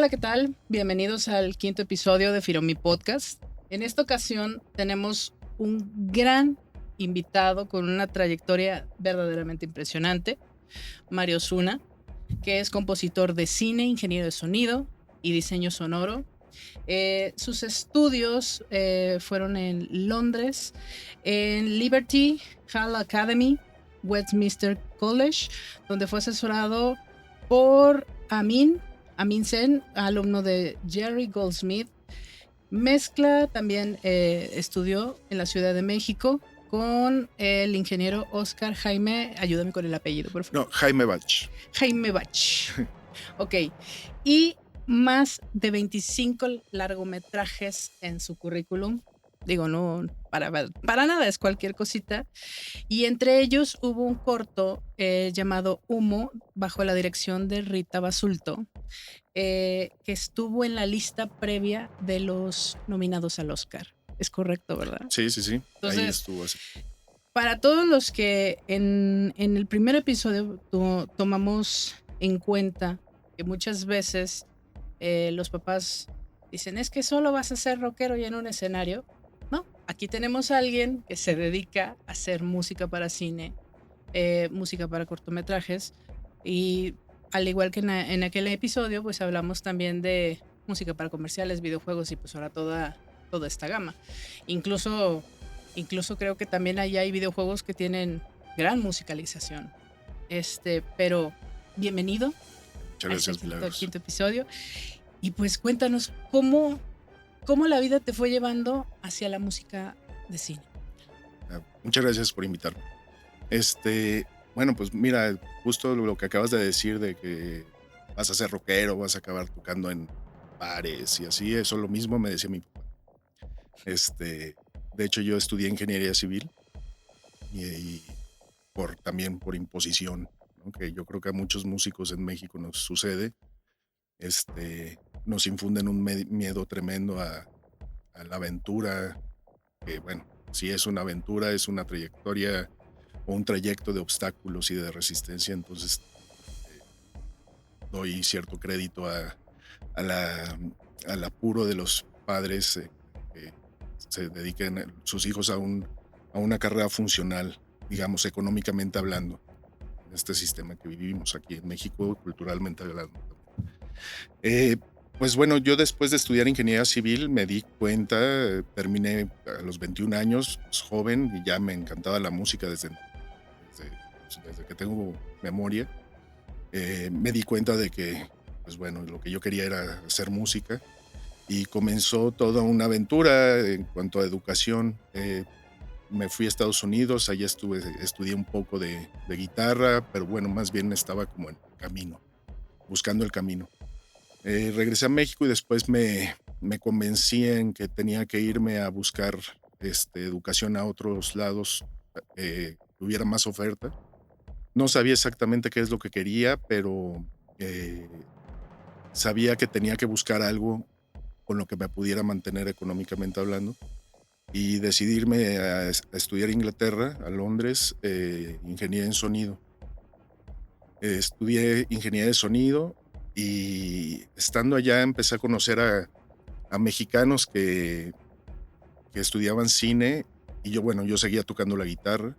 Hola, ¿qué tal? Bienvenidos al quinto episodio de Firomi Podcast. En esta ocasión tenemos un gran invitado con una trayectoria verdaderamente impresionante, Mario Osuna, que es compositor de cine, ingeniero de sonido y diseño sonoro. Sus estudios fueron en Londres, en Liberty Hall Academy, Westminster College, donde fue asesorado por Amin Sen, alumno de Jerry Goldsmith. Mezcla también estudió en la Ciudad de México con el ingeniero Oscar Jaime, ayúdame con el apellido, por favor. No, Jaime Bach. Jaime Bach. Ok. Y más de 25 largometrajes en su currículum. Digo, no, para nada, es cualquier cosita. Y entre ellos hubo un corto llamado Humo, bajo la dirección de Rita Basulto, que estuvo en la lista previa de los nominados al Oscar. Es correcto, ¿verdad? Sí. Entonces, ahí estuvo así. Para todos los que en el primer episodio tomamos en cuenta que muchas veces los papás dicen, es que solo vas a ser rockero y en un escenario. No, aquí tenemos a alguien que se dedica a hacer música para cine, música para cortometrajes, y al igual que en aquel episodio, pues hablamos también de música para comerciales, videojuegos y pues ahora toda esta gama. Incluso creo que también hay videojuegos que tienen gran musicalización. Pero bienvenido. Muchas gracias, Milagros. Quinto episodio. Y pues cuéntanos cómo la vida te fue llevando hacia la música de cine. Muchas gracias por invitarme. Bueno, pues mira, justo lo que acabas de decir de que vas a ser rockero, vas a acabar tocando en bares y así, eso lo mismo me decía mi papá. De hecho, yo estudié ingeniería civil y también por imposición, ¿no? Que yo creo que a muchos músicos en México nos sucede. Nos infunden un miedo tremendo a la aventura, que bueno, si es una aventura, es una trayectoria o un trayecto de obstáculos y de resistencia, entonces doy cierto crédito al apuro de los padres que se dediquen sus hijos a una carrera funcional, digamos, económicamente hablando, en este sistema que vivimos aquí en México, culturalmente hablando. Pues bueno, yo después de estudiar ingeniería civil me di cuenta, terminé a los 21 años, pues, joven, y ya me encantaba la música desde que tengo memoria. Me di cuenta de que, pues bueno, lo que yo quería era hacer música, y comenzó toda una aventura en cuanto a educación. Me fui a Estados Unidos, allá estudié un poco de guitarra, pero bueno, más bien estaba como en camino, buscando el camino. Regresé a México y después me convencí en que tenía que irme a buscar educación a otros lados, que hubiera más oferta. No sabía exactamente qué es lo que quería, pero sabía que tenía que buscar algo con lo que me pudiera mantener económicamente hablando, y decidí irme a estudiar a Inglaterra, a Londres, ingeniería en sonido. Estudié ingeniería de sonido y estando allá empecé a conocer a mexicanos que estudiaban cine, y yo seguía tocando la guitarra,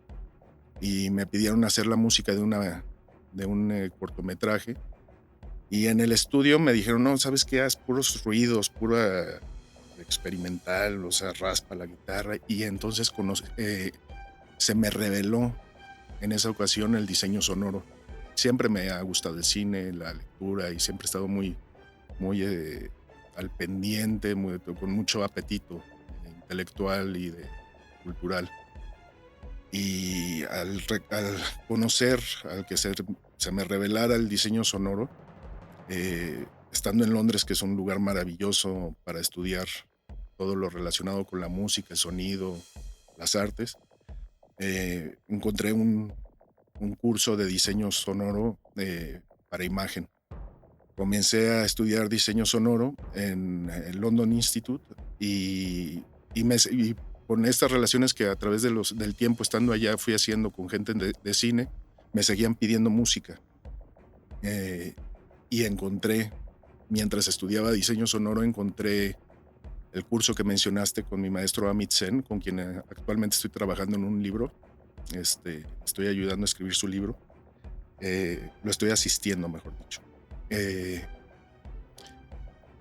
y me pidieron hacer la música de un cortometraje, y en el estudio me dijeron, no, ¿sabes qué? Haz puros ruidos, pura experimental, o sea, raspa la guitarra, y entonces se me reveló en esa ocasión el diseño sonoro. Siempre me ha gustado el cine, la lectura, y siempre he estado muy al pendiente, con mucho apetito intelectual y cultural. Y al conocer, al que se me revelara el diseño sonoro, estando en Londres, que es un lugar maravilloso para estudiar todo lo relacionado con la música, el sonido, las artes, encontré un curso de diseño sonoro para imagen. Comencé a estudiar diseño sonoro en el London Institute, y con estas relaciones que a través del tiempo estando allá fui haciendo con gente de cine, me seguían pidiendo música, y encontré mientras estudiaba diseño sonoro encontré el curso que mencionaste con mi maestro Amit Sen, con quien actualmente estoy trabajando en un libro. Estoy ayudando a escribir su libro. Lo estoy asistiendo, mejor dicho.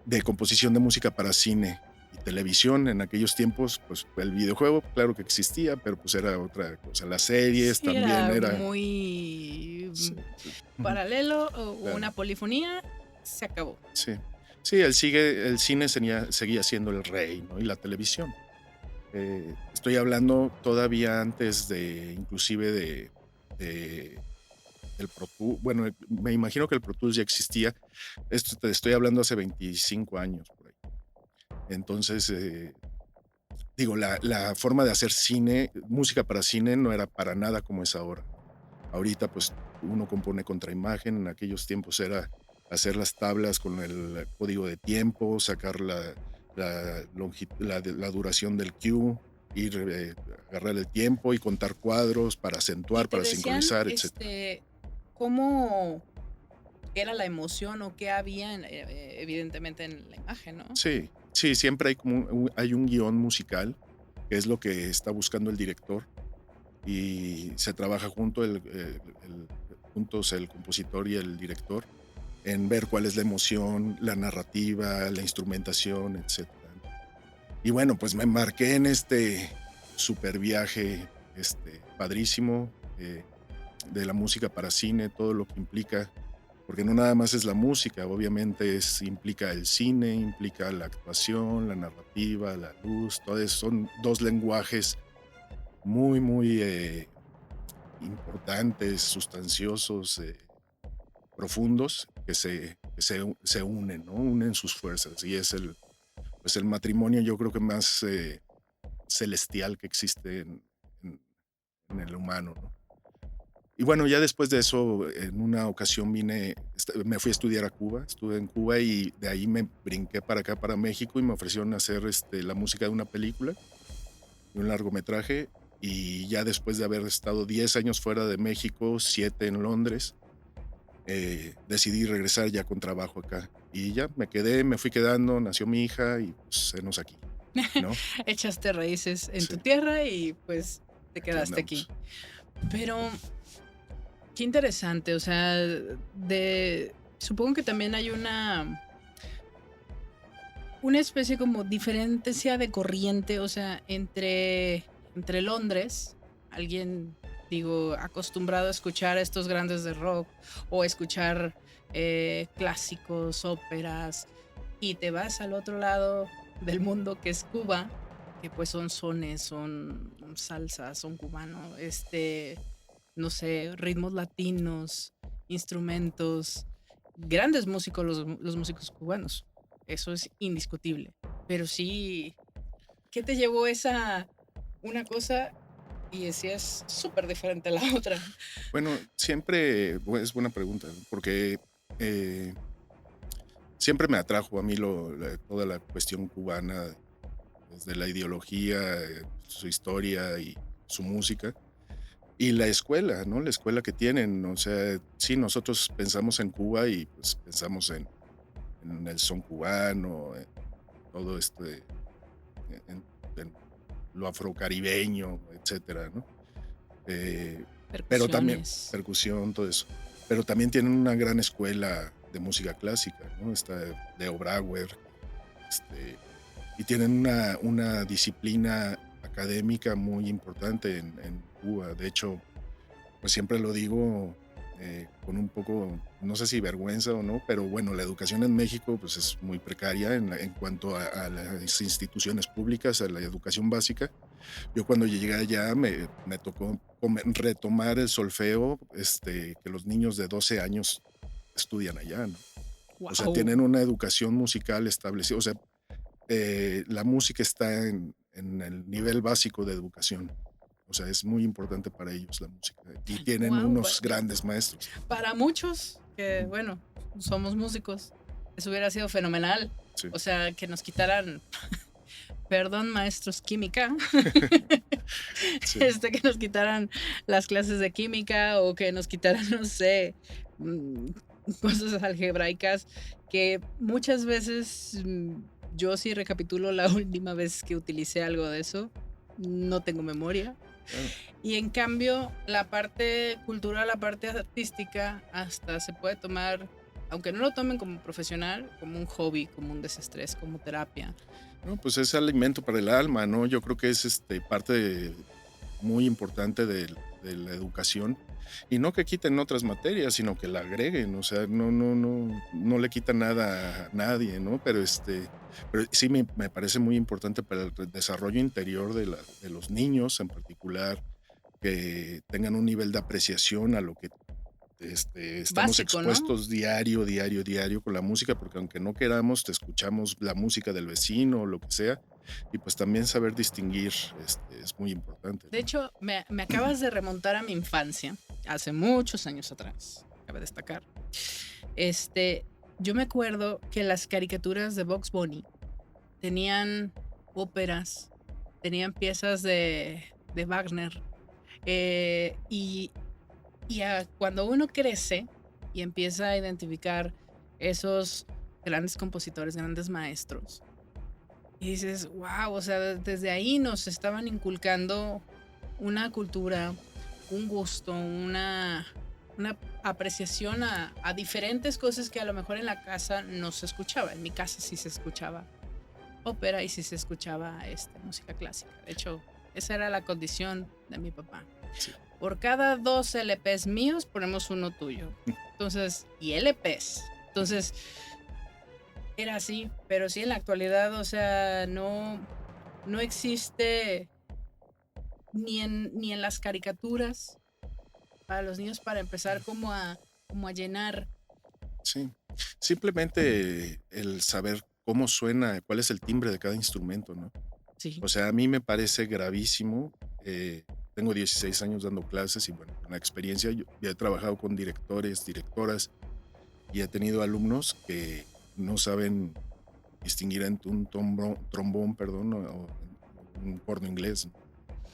De composición de música para cine y televisión. En aquellos tiempos, pues el videojuego, claro que existía, pero pues era otra cosa. Las series Sí, también era muy sí, paralelo o claro. una polifonía, se acabó. Sí, sí, el cine seguía siendo el rey, ¿no? Y la televisión. Estoy hablando todavía antes inclusive del Pro Tools. Bueno, me imagino que el Pro Tools ya existía. Esto te estoy hablando hace 25 años por ahí. Entonces, digo, la forma de hacer cine, música para cine, no era para nada como es ahora. Ahorita, pues, uno compone contraimagen. En aquellos tiempos era hacer las tablas con el código de tiempo, sacar la duración del cue, agarrar el tiempo y contar cuadros para Y acentuar, te para decían, sincronizar, etc. cómo era la emoción o qué había, evidentemente, en la imagen, ¿no? Sí, sí, siempre hay hay un guión musical, que es lo que está buscando el director, y se trabaja juntos el compositor y el director en ver cuál es la emoción, la narrativa, la instrumentación, etc. Y bueno, pues me embarqué en este super viaje padrísimo de la música para cine, todo lo que implica, porque no nada más es la música, obviamente implica el cine, implica la actuación, la narrativa, la luz, todo eso. Son dos lenguajes muy, muy importantes, sustanciosos, profundos, que se unen, ¿no? Unen sus fuerzas, y es pues el matrimonio, yo creo que más celestial que existe en el humano, ¿no? Y bueno, ya después de eso, en una ocasión me fui a estudiar a Cuba, estuve en Cuba y de ahí me brinqué para acá, para México, y me ofrecieron hacer la música de una película, de un largometraje, y ya después de haber estado 10 años fuera de México, 7 en Londres, decidí regresar ya con trabajo acá. Y ya me fui quedando, nació mi hija y pues enos aquí, ¿no? Echaste raíces en tu Sí, tierra y pues te aquí quedaste aquí. andamos. Pero qué interesante, o sea, supongo que también hay una especie como diferencia de corriente, o sea, entre Londres, alguien, digo, acostumbrado a escuchar a estos grandes de rock o escuchar clásicos, óperas, y te vas al otro lado del mundo que es Cuba, que pues son sones, son salsas, son cubanos, no sé, ritmos latinos, instrumentos, grandes músicos los músicos cubanos, eso es indiscutible, pero sí, ¿qué te llevó una cosa y decías súper diferente a la otra? Bueno, siempre es buena pregunta, ¿no? Porque siempre me atrajo a mí toda la cuestión cubana, desde la ideología, su historia y su música. Y la escuela, ¿no? La escuela que tienen. O sea, sí, nosotros pensamos en Cuba y pues pensamos en el son cubano, en todo en lo afrocaribeño, etcétera, ¿no? Pero también, Percusiones. percusión, todo eso. Pero también tienen una gran escuela de música clásica, ¿no? Está Leo Brauer, y tienen una disciplina académica muy importante en Cuba. De hecho, pues siempre lo digo con un poco, no sé si vergüenza o no, pero bueno, la educación en México pues es muy precaria en cuanto a las instituciones públicas, a la educación básica. Yo cuando llegué allá me tocó retomar el solfeo, que los niños de 12 años estudian allá, ¿no? O sea, Wow. tienen una educación musical establecida. O sea, la música está en el nivel básico de educación. O sea, es muy importante para ellos la música. Y tienen Wow. unos grandes maestros. Para muchos, que bueno, somos músicos, eso hubiera sido fenomenal. Sí. O sea, que nos quitaran, perdón, maestros química, Sí. que nos quitaran las clases de química o que nos quitaran, no sé, cosas algebraicas que muchas veces, yo sí recapitulo la última vez que utilicé algo de eso, no tengo memoria. Claro. Y en cambio, la parte cultural, la parte artística, hasta se puede tomar, aunque no lo tomen como profesional, como un hobby, como un desestrés, como terapia. No, pues es alimento para el alma, ¿no? Yo creo que es parte muy importante de la educación. Y no que quiten otras materias, sino que la agreguen. O sea, no le quita nada a nadie, ¿no? Pero sí me parece muy importante para el desarrollo interior de los niños en particular, que tengan un nivel de apreciación a lo que estamos Básico, ¿no? expuestos diario, diario, diario con la música, porque aunque no queramos, te escuchamos la música del vecino o lo que sea, y pues también saber distinguir es muy importante, De ¿no? hecho, me acabas de remontar a mi infancia, hace muchos años atrás, cabe destacar. Este, yo me acuerdo que las caricaturas de Bugs Bunny tenían óperas, tenían piezas de Wagner, y cuando uno crece y empieza a identificar esos grandes compositores, grandes maestros, y dices, wow, o sea, desde ahí nos estaban inculcando una cultura, un gusto, una apreciación a diferentes cosas que a lo mejor en la casa no se escuchaba. En mi casa sí se escuchaba ópera y sí se escuchaba música clásica. De hecho, esa era la condición de mi papá. Sí. Por cada 2 LPs míos ponemos uno tuyo. Entonces, y LPs. Entonces, era así, pero sí en la actualidad, o sea, no existe ni en las caricaturas para los niños para empezar como a llenar. Sí, simplemente el saber cómo suena, cuál es el timbre de cada instrumento, ¿no? Sí, O sea, a mí me parece gravísimo. Tengo 16 años dando clases y bueno, con la experiencia yo ya he trabajado con directores, directoras y he tenido alumnos que no saben distinguir entre un trombón, perdón, o un corno inglés.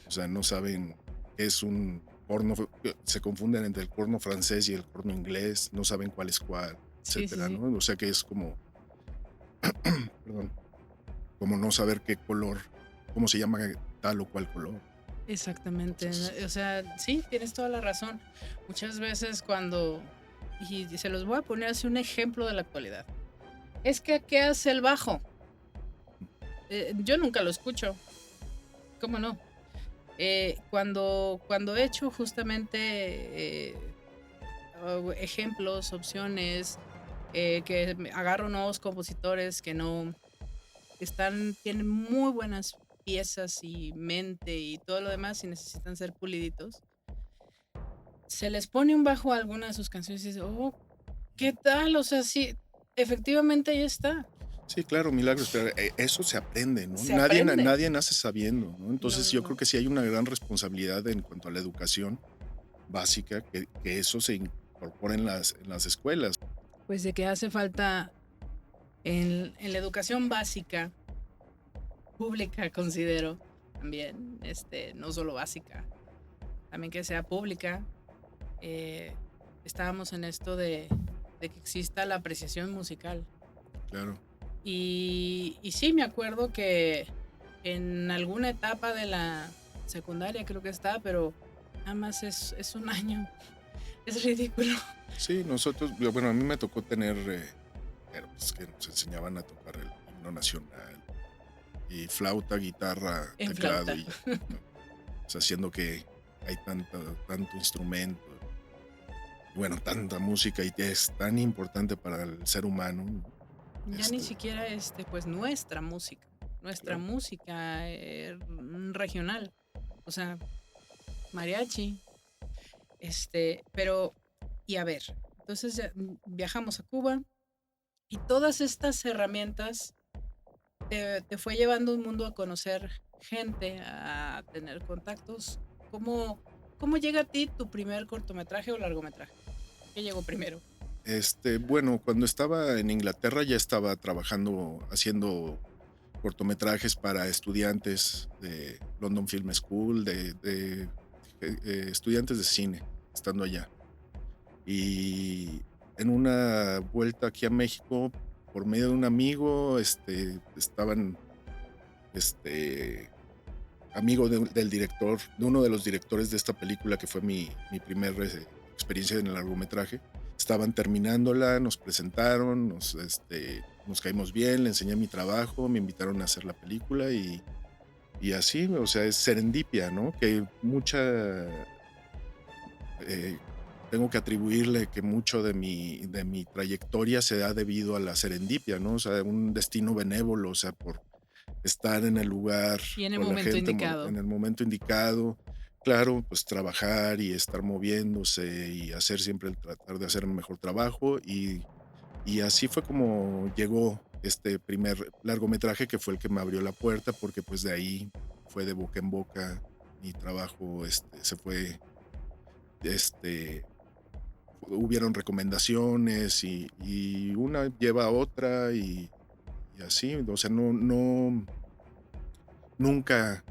O sea, no saben qué es un corno, se confunden entre el corno francés y el corno inglés, no saben cuál es cuál, sí, sí, etcétera, sí. ¿no? O sea que es como, perdón, como no saber qué color, cómo se llama tal o cual color. Exactamente. Entonces, O sea, sí, tienes toda la razón. Muchas veces y se los voy a poner así un ejemplo de la actualidad. Es que, ¿qué hace el bajo? Yo nunca lo escucho. ¿Cómo no? Cuando he hecho justamente ejemplos, opciones, que agarro nuevos compositores que no tienen muy buenas piezas y mente y todo lo demás y necesitan ser puliditos. Se les pone un bajo a alguna de sus canciones y dices, oh, ¿qué tal? O sea, sí, efectivamente ahí está. sí, claro, milagros, pero eso se aprende, ¿no? Se aprende. Nadie nace sabiendo, ¿no? No, Entonces no, yo creo no. que sí hay una gran responsabilidad en cuanto a la educación básica, que eso se incorpore en las escuelas. Pues de que hace falta en la educación básica, pública, considero, también, no solo básica, también que sea pública. eh, Estábamos en esto de que exista la apreciación musical. Claro, Y sí, me acuerdo que en alguna etapa de la secundaria creo que está, pero nada más es un año. Es ridículo. sí, nosotros, bueno, a mí me tocó tener, pero pues que nos enseñaban a tocar el himno nacional y flauta, guitarra, En teclado flauta. y ya, ¿no? O sea, haciendo que hay tanto instrumento, y bueno, tanta música y que es tan importante para el ser humano, ¿no? Ya ni Este, siquiera pues nuestra claro, música regional, o sea, mariachi, pero, y a ver, entonces ya, viajamos a Cuba y todas estas herramientas te fue llevando un mundo a conocer gente, a tener contactos. ¿Cómo, cómo llega a ti tu primer cortometraje o largometraje? ¿Qué llegó primero? bueno, cuando estaba en Inglaterra ya estaba trabajando, haciendo cortometrajes para estudiantes de London Film School, estudiantes de cine, estando allá. Y en una vuelta aquí a México, por medio de un amigo, estaban, este, amigo del director, de uno de los directores de esta película, que fue mi primer experiencia en el largometraje. Estaban terminándola, nos presentaron, nos caímos bien, le enseñé mi trabajo, me invitaron a hacer la película y así, o sea, es serendipia, ¿no? Que eh, tengo que atribuirle que mucho de mi trayectoria se da debido a la serendipia, ¿no? O sea, un destino benévolo, o sea, por estar en el lugar Y en el con la momento gente indicado. en el momento indicado. Claro, pues trabajar y estar moviéndose y hacer siempre tratar de hacer el mejor trabajo y así fue como llegó este primer largometraje que fue el que me abrió la puerta porque pues de ahí fue de boca en boca mi trabajo, se fue, este, hubieron recomendaciones y una lleva a otra y así, o sea, nunca,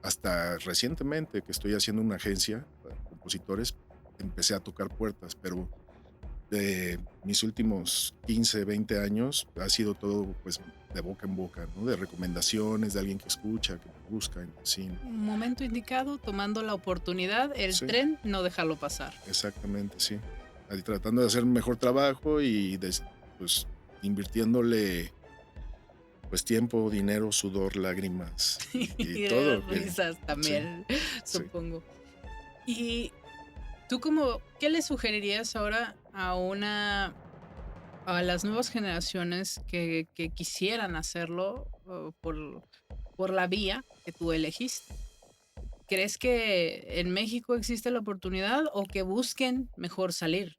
hasta recientemente que estoy haciendo una agencia para compositores, empecé a tocar puertas, pero de mis últimos 15, 20 años ha sido todo pues de boca en boca, ¿no? De recomendaciones, de alguien que escucha, que me busca, sí. Momento indicado, tomando la oportunidad, el Sí, tren, no dejarlo pasar. exactamente, sí. Ahí tratando de hacer un mejor trabajo y pues invirtiéndole pues tiempo, dinero, sudor, lágrimas y Y todo. risas Sí, también, sí. supongo. Y tú como, ¿qué le sugerirías ahora a las nuevas generaciones que quisieran hacerlo por la vía que tú elegiste? ¿Crees que en México existe la oportunidad o que busquen mejor salir?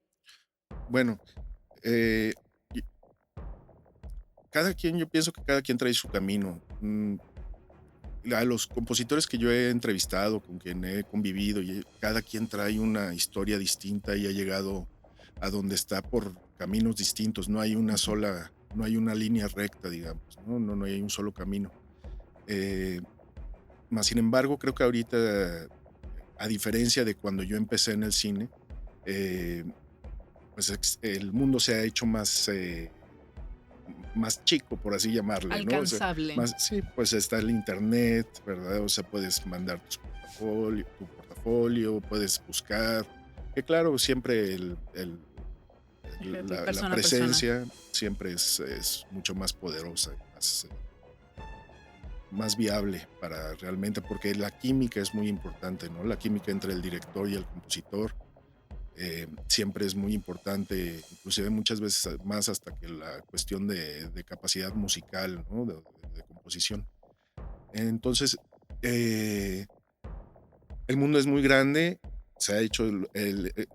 Bueno, eh, y yo pienso que cada quien trae su camino. A los compositores que yo he entrevistado, con quien he convivido, y cada quien trae una historia distinta y ha llegado a donde está por caminos distintos. Ujú. No hay una línea recta, digamos, no hay un solo camino. Eh, Más sin embargo, creo que ahorita, a diferencia de cuando yo empecé en el cine, eh, pues el mundo se ha hecho más chico, por así llamarle, ¿no? O sea, Alcanzable. más, sí, pues está el internet, ¿verdad? O sea, puedes mandar tu portafolio, puedes buscar, que claro, siempre De la persona a persona. presencia siempre es mucho más poderosa, más viable para realmente, porque la química es muy importante, ¿no? La química entre el director y el compositor siempre es muy importante, inclusive muchas veces más hasta que la cuestión de capacidad musical, ¿no? De composición. Entonces, eh, el mundo es muy grande, se ha hecho,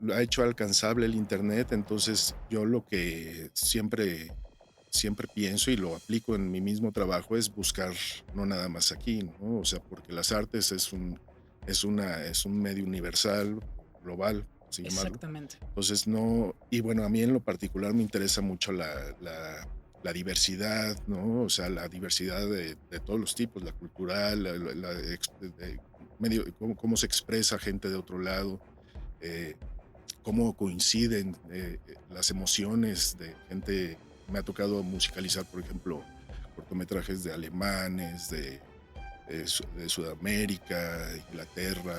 lo ha hecho alcanzable el Internet, entonces yo lo que siempre pienso y lo aplico en mi mismo trabajo es buscar no nada más aquí, ¿no? O sea, porque las artes es un medio universal, global, así llamarlo. Exactamente. Entonces no, y bueno, a mí en lo particular me interesa mucho la diversidad, ¿no? O sea, la diversidad de todos los tipos, la cultural, cómo se expresa gente de otro lado, eh, cómo coinciden las emociones de gente. Me ha tocado musicalizar, por ejemplo, cortometrajes de alemanes, de Sudamérica, Inglaterra,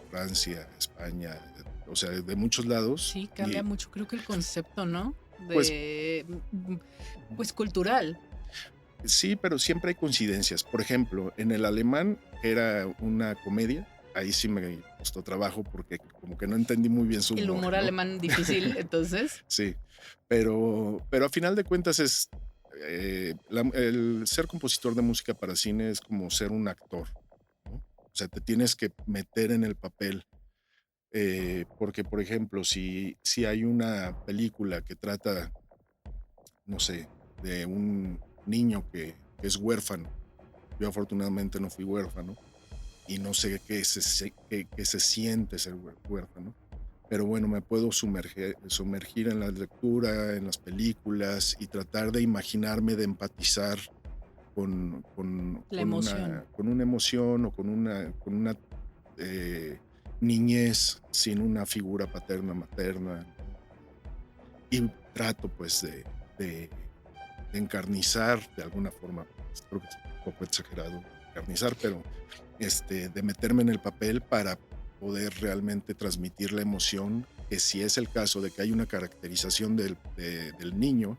Francia, España, o sea, de muchos lados. Sí, cambia Y mucho, creo que el concepto, ¿no? pues Pues cultural. sí, pero siempre hay coincidencias. Por ejemplo, en el alemán era una comedia, ahí sí me costó trabajo porque como que no entendí muy bien su El humor, humor ¿no? alemán difícil, entonces. Sí, pero a final de cuentas el ser compositor de música para cine es como ser un actor, ¿no? O sea, te tienes que meter en el papel, porque, por ejemplo, si hay una película que trata, no sé, de un niño que es huérfano. Yo afortunadamente no fui huérfano y no sé qué se siente ser huérfano. Pero bueno, me puedo sumergir en la lectura, en las películas y tratar de imaginarme, de empatizar La emoción. con una emoción o con una eh, niñez sin una figura paterna, materna, ¿no? y trato pues de encarnizar de alguna forma, pues, creo que es un poco exagerado encarnizar, pero de meterme en el papel para poder realmente transmitir la emoción, que si es el caso de que hay una caracterización del niño,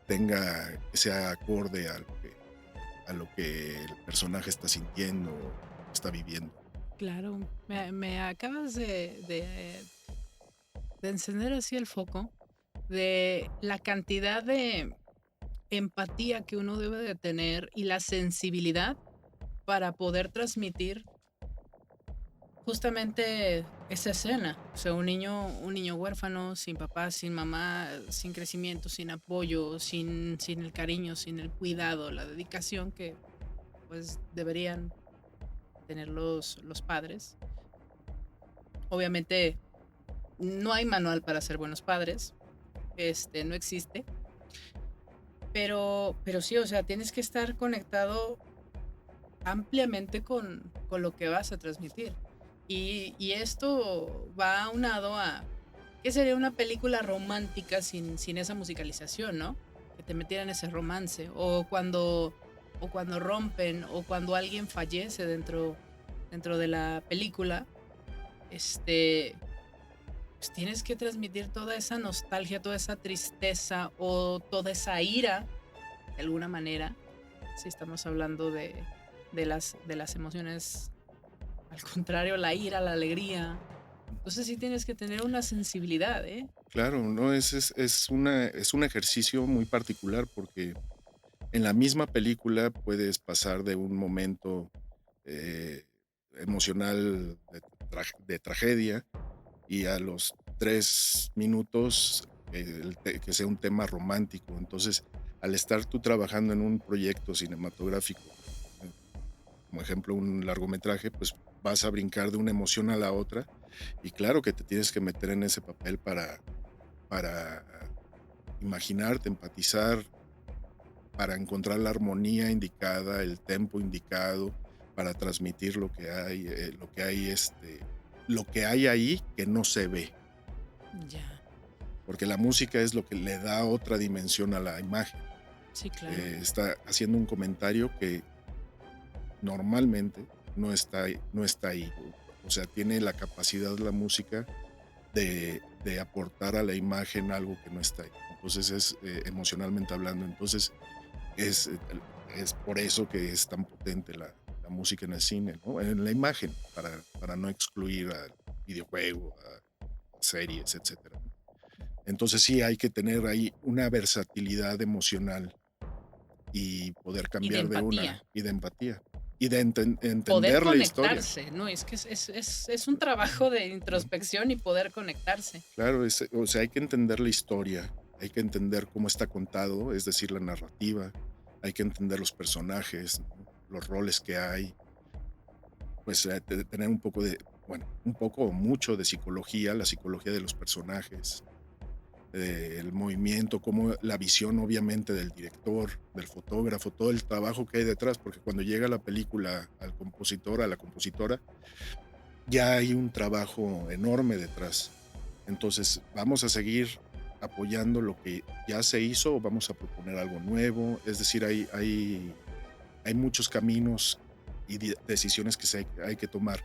que sea acorde a lo que el personaje está sintiendo, está viviendo. Claro, me acabas de encender así el foco de la cantidad de empatía que uno debe de tener y la sensibilidad para poder transmitir justamente esa escena. O sea, un niño huérfano, sin papá, sin mamá, sin crecimiento, sin apoyo, sin el cariño, sin el cuidado, la dedicación que pues deberían tener los padres. Obviamente no hay manual para ser buenos padres, no existe, pero sí, o sea, tienes que estar conectado ampliamente con lo que vas a transmitir. Y esto va aunado a qué sería una película romántica sin esa musicalización, ¿no? Que te metieran ese romance. O cuando rompen, o cuando alguien fallece dentro de la película, pues tienes que transmitir toda esa nostalgia, toda esa tristeza o toda esa ira, de alguna manera, si estamos hablando de las emociones, al contrario, la ira, la alegría. Entonces sí tienes que tener una sensibilidad, ¿eh? Claro, no, es un ejercicio muy particular porque en la misma película puedes pasar de un momento eh, emocional de tragedia y a los 3 minutos que sea un tema romántico. Entonces, al estar tú trabajando en un proyecto cinematográfico, eh, como ejemplo un largometraje, pues vas a brincar de una emoción a la otra y claro que te tienes que meter en ese papel para imaginarte, empatizar, para encontrar la armonía indicada, el tempo indicado, para transmitir lo que hay ahí que no se ve, Ya, porque la música es lo que le da otra dimensión a la imagen. sí, claro. Está haciendo un comentario que normalmente no está ahí. O sea, tiene la capacidad la música de aportar a la imagen algo que no está ahí. Entonces es emocionalmente hablando. Entonces es, eh, es por eso que es tan potente la música en el cine, ¿no? En la imagen, para no excluir al videojuego, a series, etcétera. Entonces sí hay que tener ahí una versatilidad emocional y poder Y de cambiar de una, empatía. y de empatía, y de Poder entender la historia. conectarse, ¿no? Es que es un trabajo de Ujú. introspección y poder conectarse. Claro, o sea, hay que entender la historia, hay que entender cómo está contado, es decir, la narrativa, hay que entender los personajes, ¿no? Los roles que hay, pues tener un poco bueno, un poco o mucho de psicología, la psicología de los personajes, el movimiento, como la visión obviamente del director, del fotógrafo, todo el trabajo que hay detrás, porque cuando llega la película al compositor, a la compositora, ya hay un trabajo enorme detrás. Entonces, vamos a seguir apoyando lo que ya se hizo o vamos a proponer algo nuevo. Es decir, hay muchos caminos y decisiones que hay que tomar.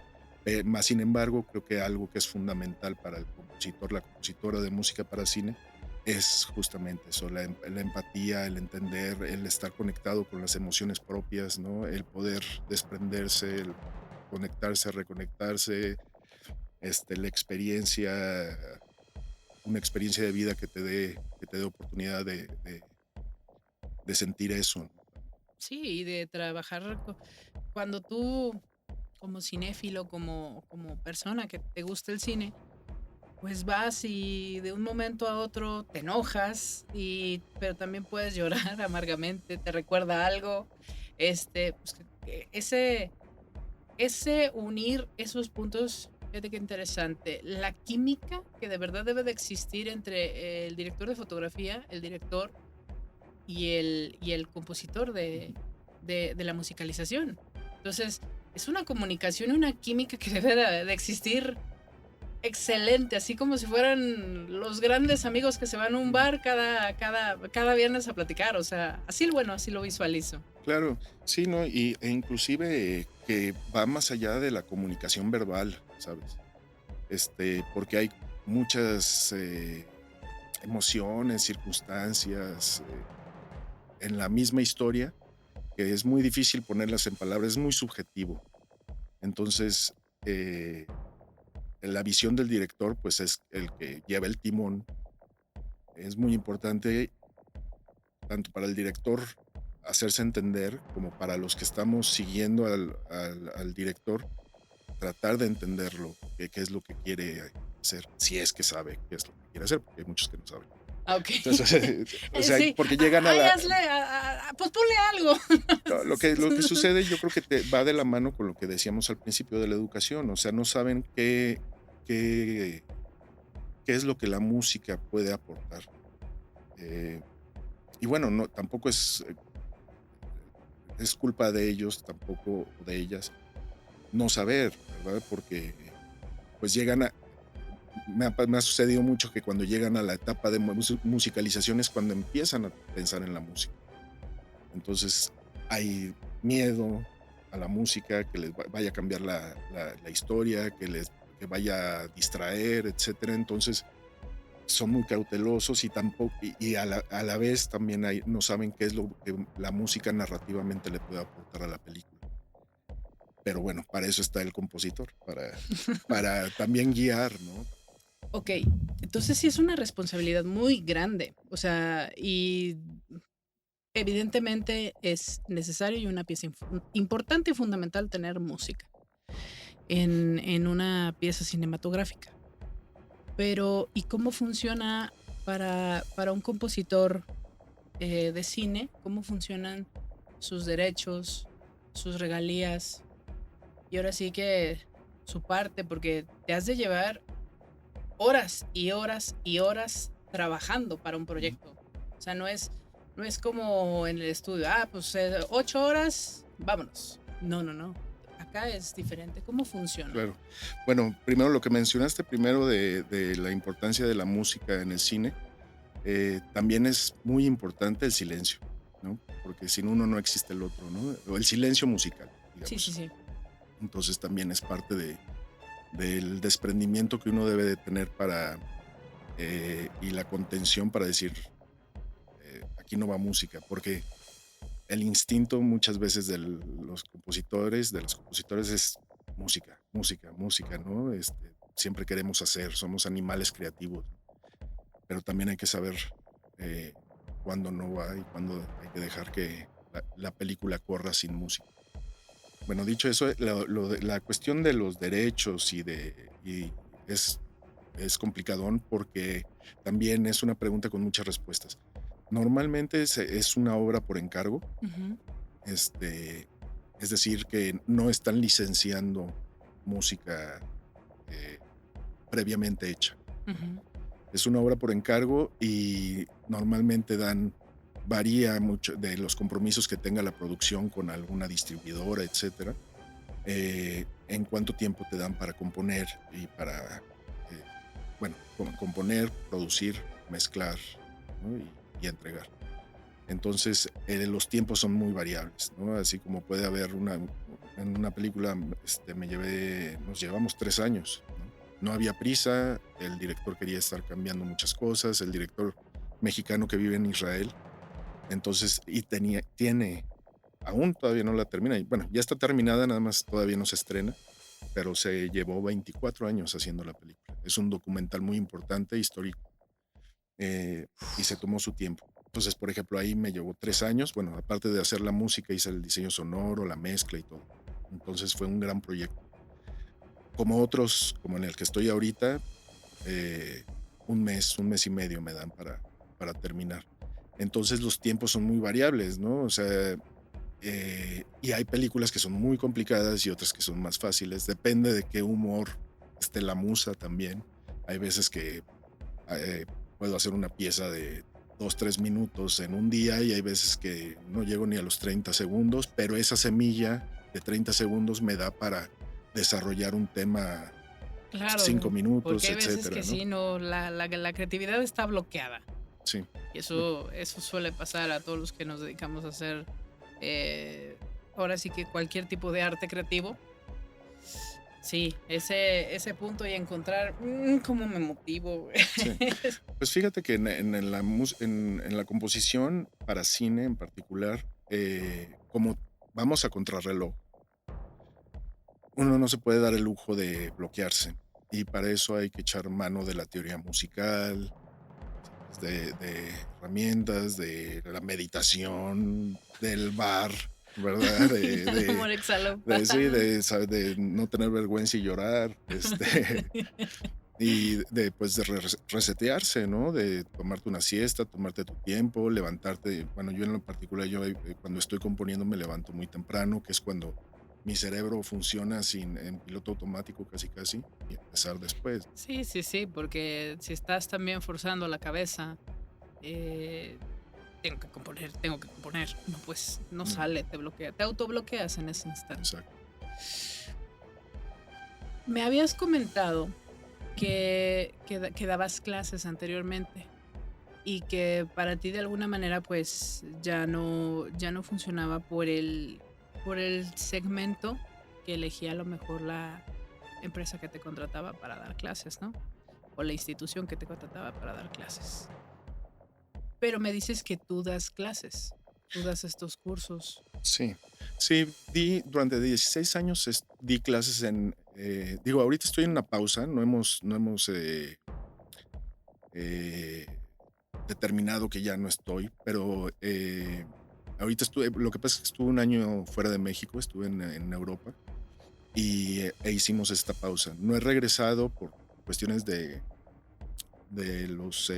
Más sin embargo, creo que algo que es fundamental para el compositor, la compositora de música para cine, es justamente eso, la empatía, el entender, el estar conectado con las emociones propias, ¿no? El poder desprenderse, el conectarse, reconectarse, la experiencia, una experiencia de vida que te dé oportunidad de sentir eso, ¿no? Sí, y de trabajar cuando tú, como cinéfilo, como persona que te gusta el cine, pues vas y de un momento a otro te enojas, pero también puedes llorar amargamente, te recuerda algo. Pues ese unir esos puntos, fíjate qué interesante. La química que de verdad debe de existir entre el director de fotografía, el director y el compositor Ujú. de la musicalización. Entonces, es una comunicación y una química que debe de existir excelente, así como si fueran los grandes amigos que se van a un bar cada viernes a platicar, o sea, así, bueno, así lo visualizo. Claro, sí, ¿no? E inclusive que va más allá de la comunicación verbal, ¿sabes? Porque hay muchas emociones, circunstancias en la misma historia que es muy difícil ponerlas en palabras, es muy subjetivo. Entonces, la visión del director, pues es el que lleva el timón. Es muy importante, tanto para el director hacerse entender, como para los que estamos siguiendo al director, tratar de entenderlo, qué es lo que quiere hacer, si es que sabe qué es lo que quiere hacer, porque hay muchos que no saben. Ah, ok. Entonces, o sea, Sí, porque llegan a ay, la... hazle, pues ponle algo. No, lo que sucede, yo creo que va de la mano con lo que decíamos al principio de la educación, o sea, no saben qué, qué es lo que la música puede aportar. Eh, y bueno, no, tampoco es culpa de ellos, tampoco de ellas, no saber, ¿verdad? Porque pues llegan a... Me ha sucedido mucho que cuando llegan a la etapa de musicalización es cuando empiezan a pensar en la música. Entonces hay miedo a la música, que les vaya a cambiar la historia, que vaya a distraer, etcétera. Entonces son muy cautelosos y tampoco, y a la vez también no saben qué es lo que la música narrativamente le puede aportar a la película. Pero bueno, para eso está el compositor, para también guiar, ¿no? Ok, entonces sí es una responsabilidad muy grande, o sea, y evidentemente es necesario y una pieza importante y fundamental tener música en una pieza cinematográfica. Pero, ¿y cómo funciona para un compositor de cine? ¿Cómo funcionan sus derechos, sus regalías? Y ahora sí que su parte, porque te has de llevar horas y horas y horas trabajando para un proyecto. O sea, no es como en el estudio, pues 8 horas, vámonos. No, no, no. Acá es diferente. ¿Cómo funciona? Claro. Bueno, primero lo que mencionaste primero de la importancia de la música en el cine, también es muy importante el silencio, ¿no? Porque sin uno no existe el otro, ¿no? O el silencio musical, Sí, sí, digamos. sí. Entonces también es parte del desprendimiento que uno debe de tener y la contención para decir, aquí no va música, porque el instinto muchas veces de los compositores es música, música, música, ¿no? Siempre queremos hacer, somos animales creativos, pero también hay que saber eh, cuándo no va y cuándo hay que dejar que la película corra sin música. Bueno, dicho eso, la cuestión de los derechos y es complicadón porque también es una pregunta con muchas respuestas. Normalmente es una obra por encargo, Ujú, es decir, que no están licenciando música eh, previamente hecha. ujú. Es una obra por encargo y normalmente varía mucho de los compromisos que tenga la producción con alguna distribuidora, etcétera, en cuánto tiempo te dan para componer y para, bueno, componer, producir, mezclar, ¿no? y entregar. Entonces, los tiempos son muy variables, ¿no? Así como puede haber en una película, nos llevamos 3 años, ¿no? No había prisa, el director quería estar cambiando muchas cosas, el director mexicano que vive en Israel, entonces, aún todavía no la termina, y bueno, ya está terminada, nada más todavía no se estrena, pero se llevó 24 años haciendo la película. Es un documental muy importante, histórico, y se tomó su tiempo. Entonces, por ejemplo, ahí me llevó 3 años. Bueno, aparte de hacer la música, hice el diseño sonoro, la mezcla y todo. Entonces fue un gran proyecto. Como otros, como en el que estoy ahorita, eh, un mes y medio me dan para terminar. Entonces los tiempos son muy variables, ¿no? O sea, y hay películas que son muy complicadas y otras que son más fáciles. Depende de qué humor esté la musa también. Hay veces que eh, puedo hacer una pieza de 2, 3 minutos en un día y hay veces que no llego ni a los 30 segundos, pero esa semilla de 30 segundos me da para desarrollar un tema Claro, 5 minutos, porque hay veces etcétera, que ¿no? sí, no, la creatividad está bloqueada. Sí. Y eso suele pasar a todos los que nos dedicamos a hacer, eh, ahora sí que cualquier tipo de arte creativo. Sí, ese punto y encontrar cómo me motivo, güey. Sí. Pues fíjate que en la composición para cine en particular, como vamos a contrarreloj, uno no se puede dar el lujo de bloquearse. Y para eso hay que echar mano de la teoría musical, de herramientas, de la meditación, del bar, ¿verdad? Amor, exhalo. Sí, de no tener vergüenza y llorar, y pues de resetearse, ¿no? De tomarte una siesta, tomarte tu tiempo, levantarte. Bueno, yo en lo particular, yo cuando estoy componiendo me levanto muy temprano, que es cuando mi cerebro funciona en piloto automático casi casi, y empezar después. Sí, sí, sí, porque si estás también forzando la cabeza, eh, tengo que componer, no, pues no sale, te bloquea, te autobloqueas en ese instante. Exacto. Me habías comentado que dabas clases anteriormente y que para ti de alguna manera pues ya no funcionaba por el segmento que elegía a lo mejor la empresa que te contrataba para dar clases, ¿no? O la institución que te contrataba para dar clases. Pero me dices que tú das clases, tú das estos cursos. Sí, sí, durante 16 años di clases digo, ahorita estoy en una pausa, no hemos determinado que ya no estoy, pero ahorita lo que pasa es que estuve un año fuera de México, estuve en Europa e hicimos esta pausa. No he regresado por cuestiones de los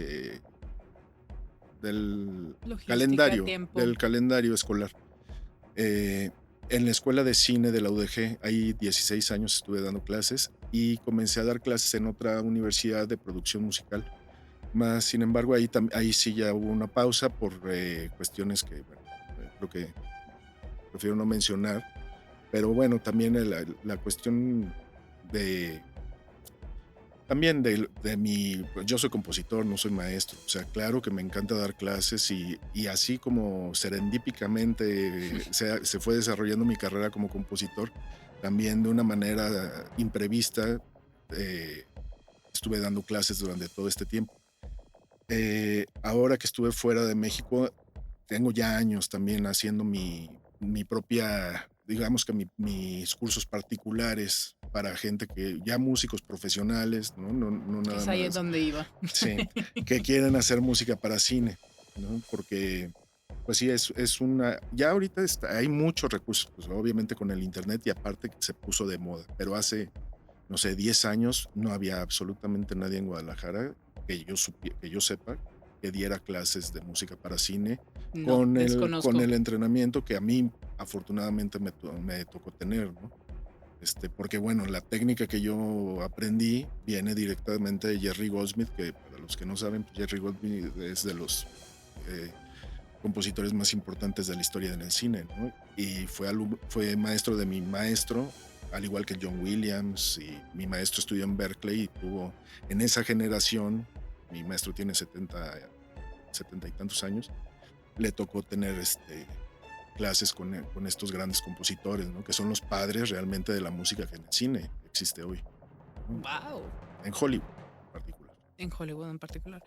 Logística, tiempo. del calendario escolar. En la escuela de cine de la UDG, ahí 16 años estuve dando clases y comencé a dar clases en otra universidad de producción musical. Más, sin embargo, ahí sí ya hubo una pausa por cuestiones que, bueno, creo que prefiero no mencionar. Pero bueno, también la cuestión de también pues, yo soy compositor, no soy maestro. O sea, claro que me encanta dar clases y así como serendípicamente se fue desarrollando mi carrera como compositor, también de una manera imprevista estuve dando clases durante todo este tiempo. Ahora que estuve fuera de México, tengo ya años también haciendo mi propia, digamos que mis cursos particulares para gente que ya músicos profesionales, ¿no? No nada Es ahí más. donde iba. Sí, que quieren hacer música para cine, ¿no? Porque, pues sí, ya ahorita hay muchos recursos, pues obviamente con el internet y aparte que se puso de moda, pero hace, no sé, 10 años no había absolutamente nadie en Guadalajara que yo sepa que diera clases de música para cine No, desconozco. con el entrenamiento que a mí afortunadamente me tocó tener, ¿no? Porque bueno, la técnica que yo aprendí viene directamente de Jerry Goldsmith, que para los que no saben, pues Jerry Goldsmith es de los compositores más importantes de la historia del cine, ¿no? Y fue maestro de mi maestro, al igual que John Williams, y mi maestro estudió en Berkeley y tuvo en esa generación, mi maestro tiene 70 y tantos años, le tocó tener clases con estos grandes compositores, ¿no? Que son los padres realmente de la música que en el cine existe hoy, ¿no? Wow. En Hollywood en particular. En Hollywood en particular.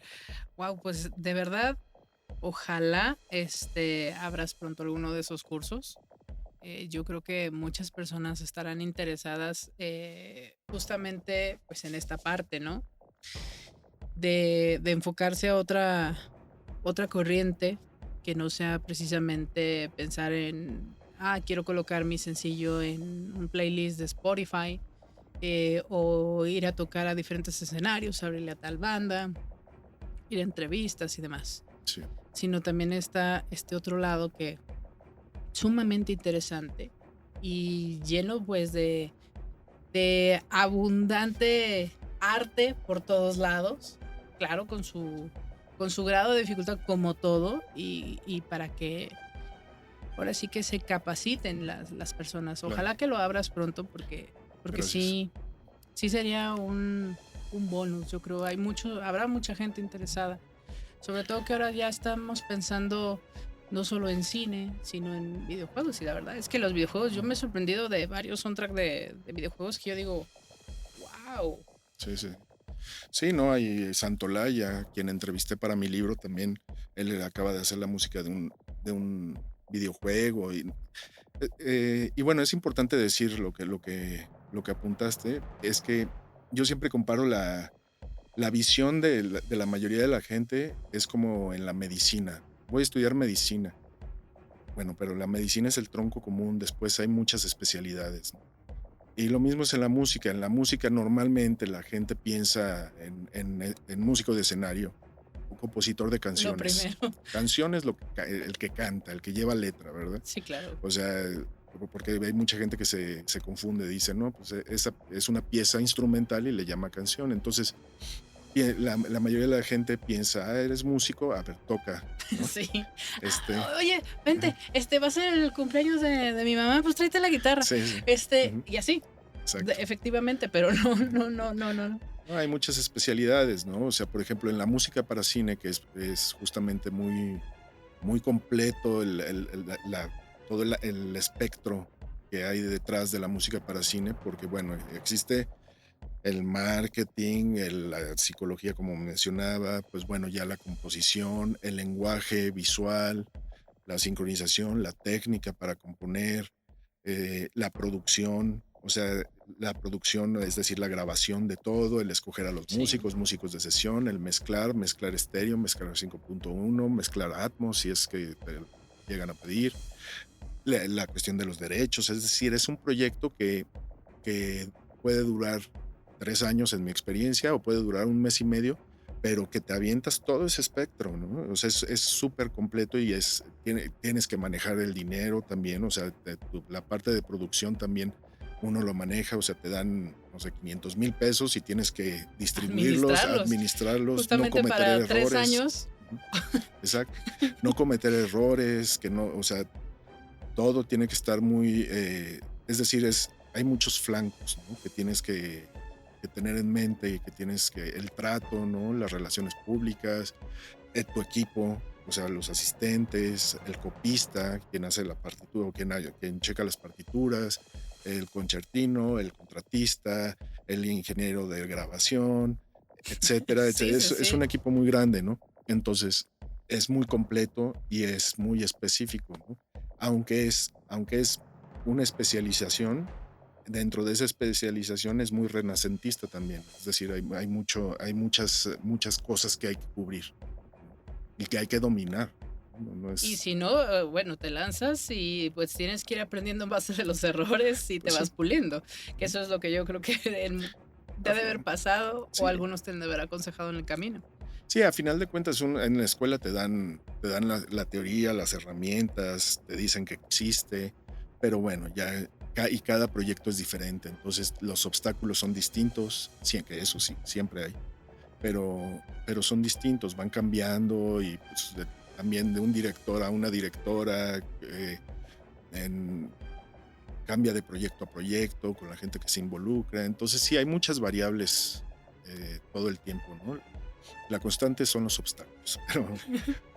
Wow, pues de verdad, ojalá abras pronto alguno de esos cursos. Yo creo que muchas personas estarán interesadas justamente pues en esta parte, ¿no? De enfocarse a otra corriente que no sea precisamente pensar en, quiero colocar mi sencillo en un playlist de Spotify, o ir a tocar a diferentes escenarios, abrirle a tal banda, ir a entrevistas y demás. Sí. Sino también está este otro lado que sumamente interesante y lleno pues de abundante arte por todos lados, claro, con su grado de dificultad como todo y para que ahora sí que se capaciten las personas. Ojalá Claro. que lo abras pronto porque Gracias. sí, Sí sería un bonus, yo creo. Habrá mucha gente interesada. Sobre todo que ahora ya estamos pensando no solo en cine, sino en videojuegos. Y la verdad es que los videojuegos, yo me he sorprendido de varios soundtracks de videojuegos que yo digo, wow. Sí, sí. Sí, no, hay Santolaya, quien entrevisté para mi libro también. Él acaba de hacer la música de un videojuego. Y bueno, es importante decir lo que apuntaste, es que yo siempre comparo la visión de la mayoría de la gente es como en la medicina. Voy a estudiar medicina. Bueno, pero la medicina es el tronco común, después hay muchas especialidades, ¿no? Y lo mismo es en la música. En la música normalmente la gente piensa en músico de escenario, un compositor de Lo canciones. primero. Canciones, el que canta, el que lleva letra, ¿verdad? Sí, claro. O sea, porque hay mucha gente que se confunde, dice, no, pues esa es una pieza instrumental y le llama canción. Entonces, la mayoría de la gente piensa, eres músico, a ver, toca, ¿no? Sí. Ajá. Oye, vente, va a ser el cumpleaños de mi mamá, pues tráete la guitarra. Sí, sí. Ujú, Y así, exacto. efectivamente, pero no. No, hay muchas especialidades, ¿no? O sea, por ejemplo, en la música para cine, que es justamente muy, muy completo todo el espectro que hay detrás de la música para cine, porque bueno, existe el marketing, la psicología, como mencionaba, pues bueno, ya la composición, el lenguaje visual, la sincronización, la técnica para componer, la producción, o sea, la producción, es decir, la grabación de todo, el escoger a los Sí. músicos de sesión, el mezclar estéreo, mezclar 5.1, mezclar Atmos, si es que te llegan a pedir, la cuestión de los derechos, es decir, es un proyecto que puede durar 3 años en mi experiencia o puede durar un mes y medio, pero que te avientas todo ese espectro, ¿no? O sea, es súper completo y tienes que manejar el dinero también, o sea, la parte de producción también uno lo maneja, o sea, te dan, no sé, 500,000 pesos y tienes que distribuirlos, Administrarlos. administrarlos, no Justamente cometer para 3 errores. años. Ujú, exacto. No cometer errores, que no, o sea, todo tiene que estar muy, es decir, hay muchos flancos, ¿no? Que tienes que tener en mente y que tienes el trato, ¿no? Las relaciones públicas, tu equipo, o sea, los asistentes, el copista, quien hace la partitura o quien checa las partituras, el concertino, el contratista, el ingeniero de grabación, etcétera, Sí, etcétera. sí, Es sí. un equipo muy grande, ¿no? Entonces, es muy completo y es muy específico, ¿no? Aunque es una especialización, dentro de esa especialización es muy renacentista también. Es decir, hay muchas cosas que hay que cubrir, ¿no? Y que hay que dominar. No Y es, si no, bueno, te lanzas y pues tienes que ir aprendiendo en base de los errores y te pues sí, vas puliendo. Que eso es lo que yo creo que te ha a de haber fin- pasado o sí, algunos te han de haber aconsejado en el camino. sí, a final de cuentas en la escuela te dan la teoría, las herramientas, te dicen que existe, pero bueno, ya y cada proyecto es diferente, entonces los obstáculos son distintos, sí, que eso sí, siempre hay. Pero son distintos, van cambiando y pues, también de un director a una directora, en- cambia de proyecto a proyecto con la gente que se involucra. Entonces sí, hay muchas variables todo el tiempo, ¿no? La constante son los obstáculos,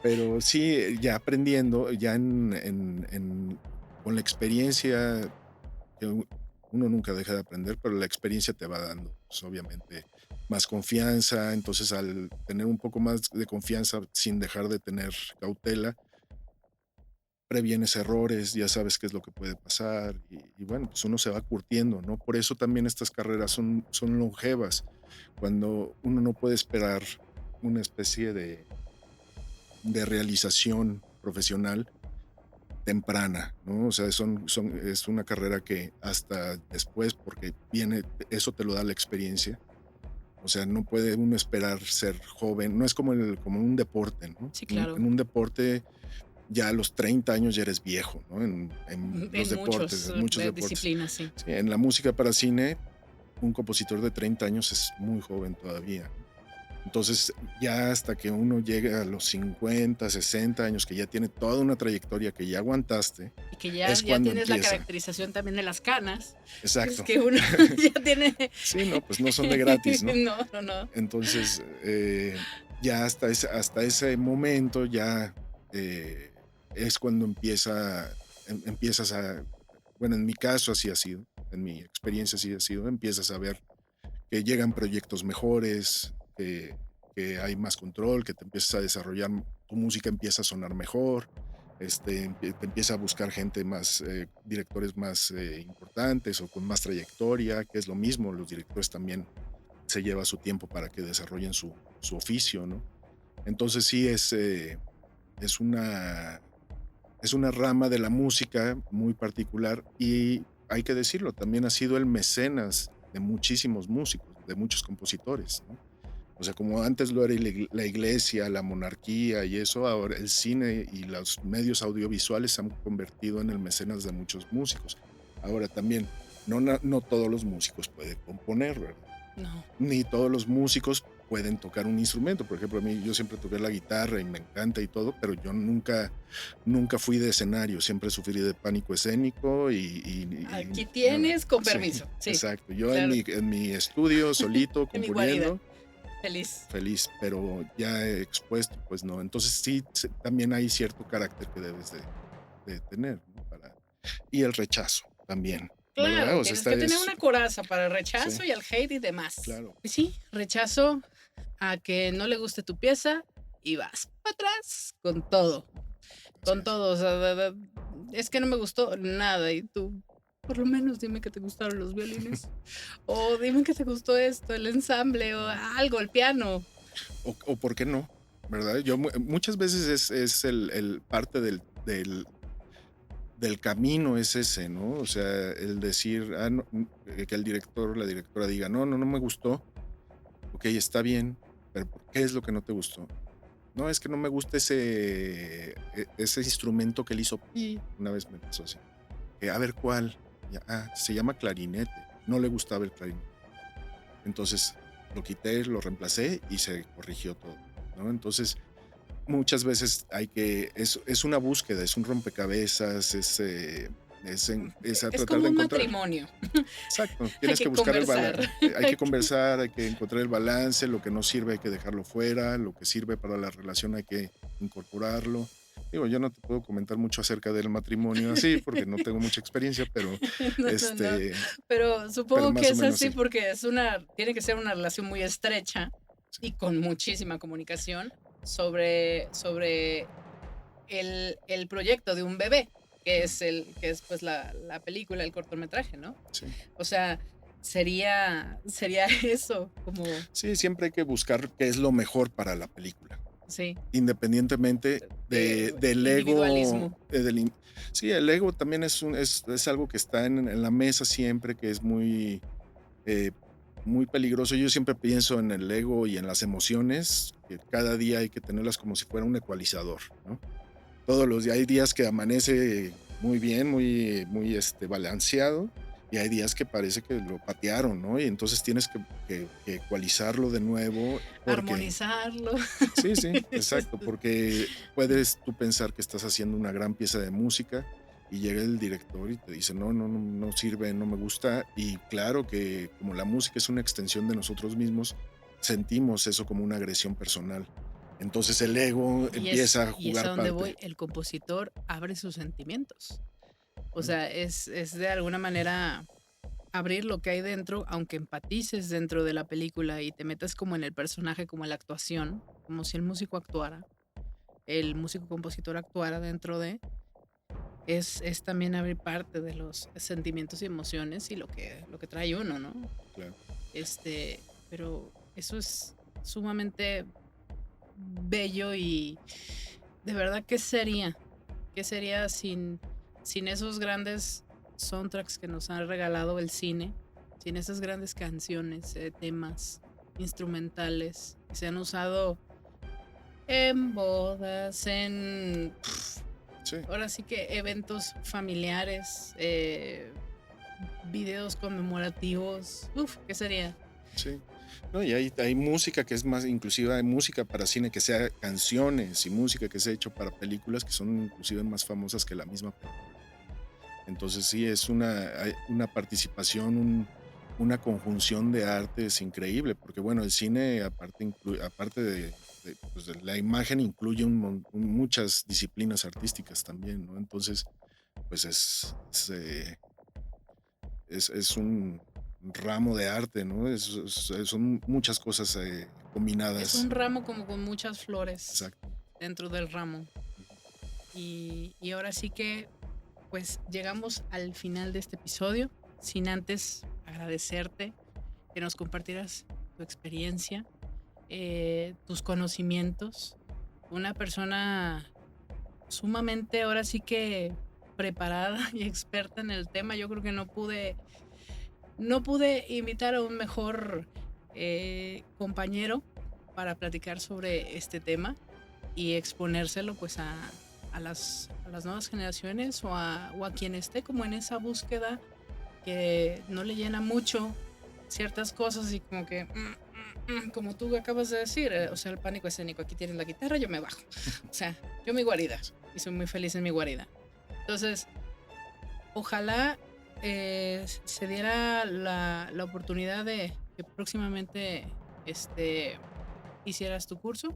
pero sí, ya aprendiendo, ya con la experiencia, que uno nunca deja de aprender, pero la experiencia te va dando, pues, obviamente, más confianza. Entonces, al tener un poco más de confianza sin dejar de tener cautela, previenes errores, ya sabes qué es lo que puede pasar y bueno, pues uno se va curtiendo, ¿no? Por eso también estas carreras son longevas, cuando uno no puede esperar una especie de realización profesional temprana, ¿no? O sea, es una carrera que hasta después, porque eso te lo da la experiencia. O sea, no puede uno esperar ser joven, no es como un deporte, ¿no? Sí, En claro. un deporte ya a los 30 años ya eres viejo, ¿no? En los En deportes, muchos en muchos deportes. disciplinas, sí. Sí, en la música para cine, un compositor de 30 años es muy joven todavía, ¿no? Entonces, ya hasta que uno llega a los 50, 60 años, que ya tiene toda una trayectoria que ya aguantaste, Y que es ya cuando tienes la empieza. caracterización también de las canas. Es Exacto. que uno ya tiene. Sí, no, pues no son de gratis, ¿no? No. Entonces, ya hasta ese momento ya es cuando empiezas a, bueno, en mi caso así ha sido, en mi experiencia así ha sido, empiezas a ver que llegan proyectos mejores, que hay más control, que te empiezas a desarrollar, tu música empieza a sonar mejor, te empieza a buscar gente más, directores más importantes o con más trayectoria, que es lo mismo, los directores también se lleva su tiempo para que desarrollen su oficio, ¿no? Entonces sí es una, es una rama de la música muy particular y hay que decirlo, también ha sido el mecenas de muchísimos músicos, de muchos compositores, ¿no? O sea, como antes lo era la iglesia, la monarquía y eso, ahora el cine y los medios audiovisuales se han convertido en el mecenas de muchos músicos. Ahora también, no todos los músicos pueden componer, ¿verdad? No. Ni todos los músicos pueden tocar un instrumento. Por ejemplo, a mí yo siempre toqué la guitarra y me encanta y todo, pero yo nunca fui de escenario, siempre sufrí de pánico escénico Aquí tienes, con permiso. Sí, exacto. Yo claro. en mi estudio, solito, En mi componiendo, feliz. pero ya expuesto, pues no. Entonces sí, también hay cierto carácter que debes de tener, ¿no? Y el rechazo también. ¿Verdad? Claro, O sea, tienes que tener una coraza para el rechazo Sí. y el hate y demás. Claro. Pues sí, rechazo a que no le guste tu pieza y vas para atrás con todo. Con todo. O sea, es que no me gustó nada y tú, por lo menos dime que te gustaron los violines. O dime que te gustó esto, el ensamble o algo, el piano. O por qué no, ¿verdad? Yo muchas veces es el parte del camino es ese, ¿no? O sea, el decir, no, que el director o la directora diga, no me gustó. Ok, está bien, pero ¿por qué es lo que no te gustó? No, es que no me gusta ese instrumento que él hizo. Y una vez me pasó así. A ver cuál. Se llama clarinete. No le gustaba el clarinete. Entonces lo quité, lo reemplacé y se corrigió todo, ¿no? Entonces, muchas veces es una búsqueda, es un rompecabezas, es a tratar como de un encontrar. matrimonio. Exacto, tienes que buscar el balance. Hay que conversar, hay que encontrar el balance, lo que no sirve hay que dejarlo fuera, lo que sirve para la relación hay que incorporarlo. Digo, yo no te puedo comentar mucho acerca del matrimonio así, porque no tengo mucha experiencia, pero no. Pero supongo que es así porque tiene que ser una relación muy estrecha y con muchísima comunicación sobre el proyecto de un bebé, que es pues la película, el cortometraje, ¿no? Sí. O sea, sería eso, como... Sí, siempre hay que buscar qué es lo mejor para la película. Sí. Independientemente del individualismo. ego. Sí, el ego también es algo que está en la mesa siempre, que es muy, muy peligroso. Yo siempre pienso en el ego y en las emociones, que cada día hay que tenerlas como si fuera un ecualizador, ¿no? Todos los días hay días que amanece muy bien, muy balanceado, y hay días que parece que lo patearon, ¿no? Y entonces tienes que ecualizarlo de nuevo. Armonizarlo. Sí, exacto, porque puedes tú pensar que estás haciendo una gran pieza de música y llega el director y te dice, no sirve, no me gusta, y claro que como la música es una extensión de nosotros mismos, sentimos eso como una agresión personal. Entonces el ego empieza a jugar y es a donde parte. voy, el compositor abre sus sentimientos. O sea, es de alguna manera abrir lo que hay dentro, aunque empatices dentro de la película y te metas como en el personaje, como en la actuación, como si el músico actuara, el músico compositor actuara dentro de, es también abrir parte de los sentimientos y emociones y lo que trae uno, ¿no? Claro. Pero eso es sumamente bello y de verdad, ¿qué sería? ¿Qué sería sin esos grandes soundtracks que nos ha regalado el cine? Sin esas grandes canciones, temas instrumentales que se han usado en bodas, Sí. Ahora sí que eventos familiares, videos conmemorativos. ¿Qué sería? Sí. No, y hay música que es más, inclusive hay música para cine que sea canciones y música que se ha hecho para películas que son inclusive más famosas que la misma película. Entonces sí, es hay una participación, una conjunción de artes increíble, porque bueno, el cine aparte pues, de la imagen incluye muchas disciplinas artísticas también, ¿no? Entonces, pues es un ramo de arte, ¿no? Son muchas cosas Es combinadas. un ramo como con muchas flores Exacto. dentro del ramo. Y ahora sí que pues llegamos al final de este episodio, sin antes agradecerte que nos compartieras tu experiencia, tus conocimientos. Una persona sumamente ahora sí que preparada y experta en el tema. Yo creo que no pude invitar a un mejor compañero para platicar sobre este tema y exponérselo pues a las nuevas generaciones o a quien esté como en esa búsqueda que no le llena mucho ciertas cosas y como que como tú acabas de decir, o sea, el pánico escénico, aquí tienes la guitarra, yo me bajo, o sea, yo mi guarida y soy muy feliz en mi guarida. Entonces, ojalá se diera la oportunidad de que próximamente hicieras tu curso.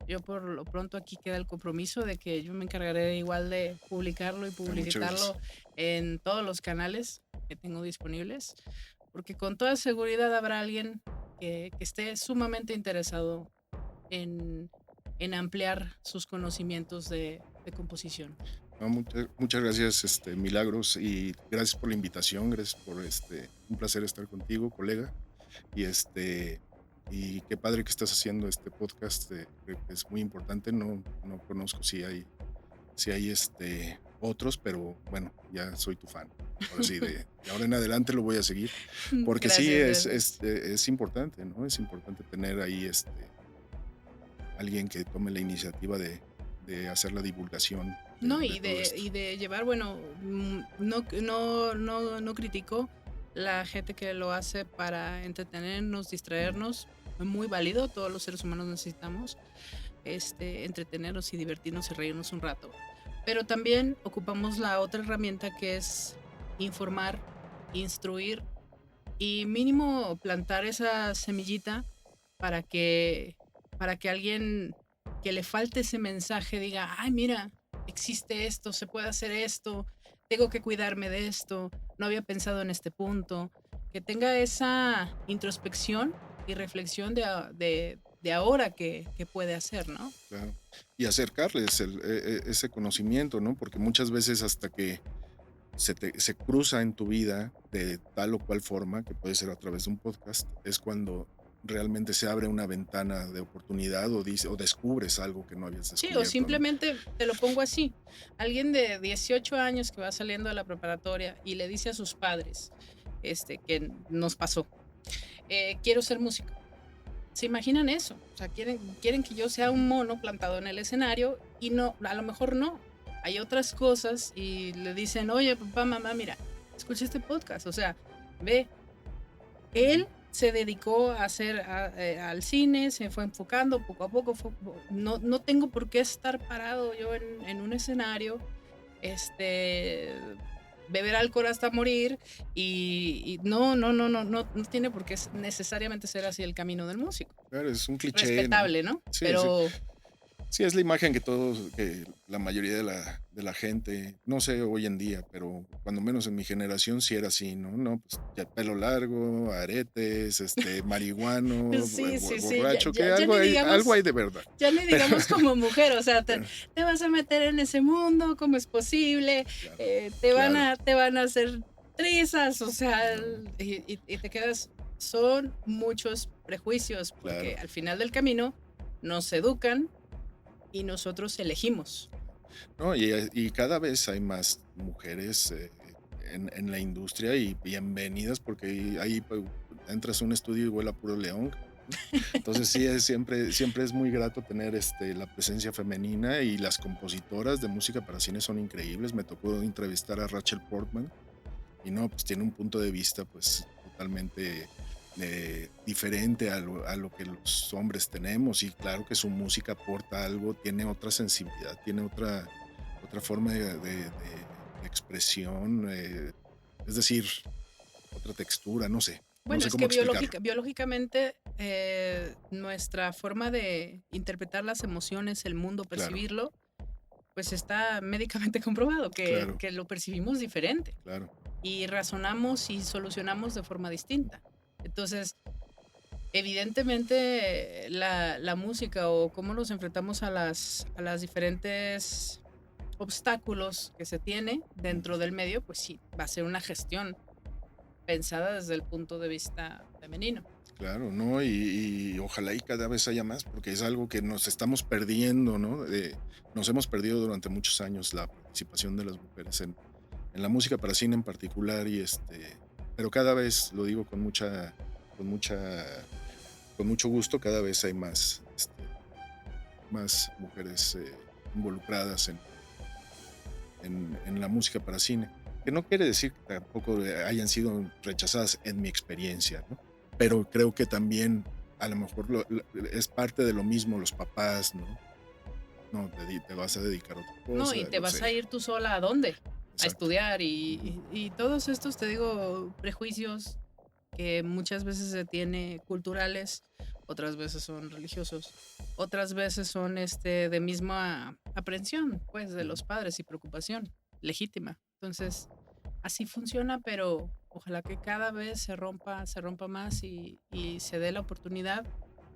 Yo por lo pronto aquí queda el compromiso de que yo me encargaré igual de publicarlo y Muchas publicitarlo gracias. en todos los canales que tengo disponibles, porque con toda seguridad habrá alguien que esté sumamente interesado en, en ampliar sus conocimientos de composición. No, muchas gracias, Milagros, y gracias por la invitación, gracias por un placer estar contigo, colega. Y y qué padre que estás haciendo este podcast, creo que es muy importante. No conozco si hay otros, pero bueno, ya soy tu fan. Ahora sí, de ahora en adelante lo voy a seguir, porque sí Gracias, gracias. es importante, ¿no? Es importante tener ahí alguien que tome la iniciativa de hacer la divulgación No, de todo esto. y de llevar, bueno, no critico la gente que lo hace para entretenernos, distraernos, es muy válido, todos los seres humanos necesitamos entretenernos y divertirnos y reírnos un rato. Pero también ocupamos la otra herramienta que es informar, instruir y mínimo plantar esa semillita para que, para que alguien que le falte ese mensaje diga, ay, mira, existe esto, se puede hacer esto, tengo que cuidarme de esto, no había pensado en este punto, que tenga esa introspección y reflexión de ahora que puede hacer, ¿no? Claro. Y acercarles ese conocimiento, ¿no? Porque muchas veces hasta que se cruza en tu vida de tal o cual forma, que puede ser a través de un podcast, es cuando realmente se abre una ventana de oportunidad o descubres algo que no habías Sí, o descubierto, ¿no? simplemente te lo pongo así. Alguien de 18 años que va saliendo de la preparatoria y le dice a sus padres, que nos pasó, quiero ser músico. ¿Se imaginan eso? O sea, quieren que yo sea un mono plantado en el escenario y no, a lo mejor no. Hay otras cosas y le dicen, oye, papá, mamá, mira, escucha este podcast. O sea, ve, él se dedicó a hacer al cine, se fue enfocando poco a poco. No tengo por qué estar parado yo en un escenario, este, beber alcohol hasta morir y no tiene por qué necesariamente ser así el camino del músico. Claro, es un cliché, ¿no? Respetable, ¿no? Sí, sí. Pero Sí, es la imagen que la mayoría de la gente, no sé hoy en día, pero cuando menos en mi generación sí era así, ¿no? No, pues ya pelo largo, aretes, marihuano, sí, borracho, que algo hay de verdad. ya ni Pero, digamos como mujer, o sea, pero, te vas a meter en ese mundo, ¿cómo es posible? claro, claro, Te van a hacer trizas, o sea, no, y te quedas, son muchos prejuicios, porque claro. al final del camino nos educan y nosotros elegimos. No, y cada vez hay más mujeres en la industria y bienvenidas porque ahí pues, entras a un estudio y huele a puro león. Entonces sí, siempre es muy grato tener la presencia femenina y las compositoras de música para cine son increíbles. Me tocó entrevistar a Rachel Portman y no, pues tiene un punto de vista pues totalmente diferente a lo que los hombres tenemos, y claro que su música aporta algo, tiene otra sensibilidad, tiene otra forma de expresión, es decir, otra textura, no sé. No Bueno, sé es cómo que explicarlo. biológicamente nuestra forma de interpretar las emociones, el mundo, Claro, percibirlo, pues está médicamente comprobado claro, que lo percibimos diferente claro, y razonamos y solucionamos de forma distinta. Entonces, evidentemente la música o cómo nos enfrentamos a las diferentes obstáculos que se tiene dentro del medio, pues sí, va a ser una gestión pensada desde el punto de vista femenino. claro, ¿no? Y ojalá y cada vez haya más, porque es algo que nos estamos perdiendo, ¿no? Nos hemos perdido durante muchos años la participación de las mujeres en la música para cine en particular, pero cada vez, lo digo con mucha, con mucho gusto, cada vez hay más, más mujeres involucradas en la música para cine, que no quiere decir que tampoco hayan sido rechazadas en mi experiencia, ¿no? Pero creo que también a lo mejor es parte de lo mismo los papás, ¿no? No, te vas a dedicar a otra No, cosa, y te no vas sé. a ir tú sola a dónde? A Exacto. estudiar y todos estos, te digo, prejuicios que muchas veces se tiene culturales, otras veces son religiosos, otras veces son de misma aprensión, pues, de Ujú. los padres y preocupación legítima. Entonces, así funciona, pero ojalá que cada vez se rompa más y se dé la oportunidad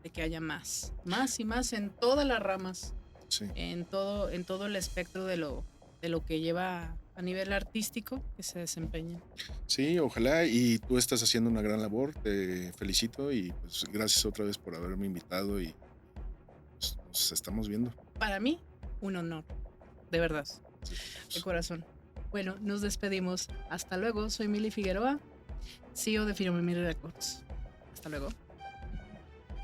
de que haya más y más en todas las ramas, Sí. en todo el espectro de lo que lleva a nivel artístico que se desempeñen. Sí, ojalá, y tú estás haciendo una gran labor, te felicito y pues gracias otra vez por haberme invitado y pues, nos estamos viendo. Para mí, un honor, de verdad, Sí, de pues. corazón. Bueno, nos despedimos. Hasta luego. Soy Mili Figueroa, CEO de Firomimi Records. Hasta luego.